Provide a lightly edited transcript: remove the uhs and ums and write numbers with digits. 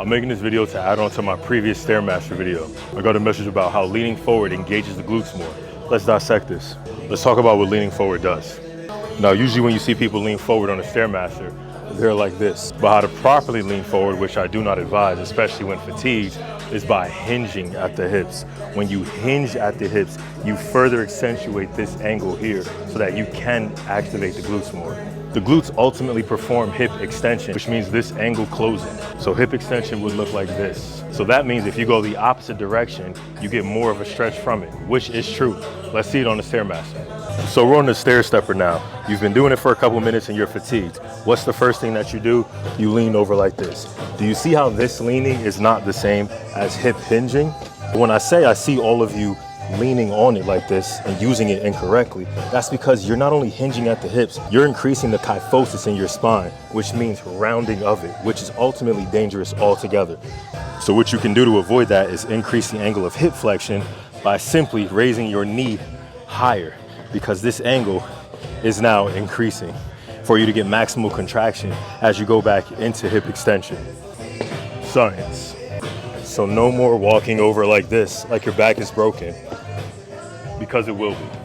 I'm making this video to add on to my previous Stairmaster video. I got a message about how leaning forward engages the glutes more. Let's dissect this. Let's talk about what leaning forward does. Now, usually when you see people lean forward on a Stairmaster, they're like this. But how to properly lean forward, which I do not advise, especially when fatigued, is by hinging at the hips. When you hinge at the hips, you further accentuate this angle here so that you can activate the glutes more. The glutes ultimately perform hip extension, which means this angle closing. So hip extension would look like this. So that means if you go the opposite direction, you get more of a stretch from it, which is true. Let's see it on the Stairmaster. So we're on the stair stepper now. You've been doing it for a couple minutes and you're fatigued. What's the first thing that you do? You lean over like this. Do you see how this leaning is not the same as hip hinging? When I say I see all of you leaning on it like this and using it incorrectly, that's because you're not only hinging at the hips, you're increasing the kyphosis in your spine, which means rounding of it, which is ultimately dangerous altogether. So what you can do to avoid that is increase the angle of hip flexion by simply raising your knee higher, because this angle is now increasing for you to get maximal contraction as you go back into hip extension. Science. So no more walking over like this, like your back is broken, because it will be.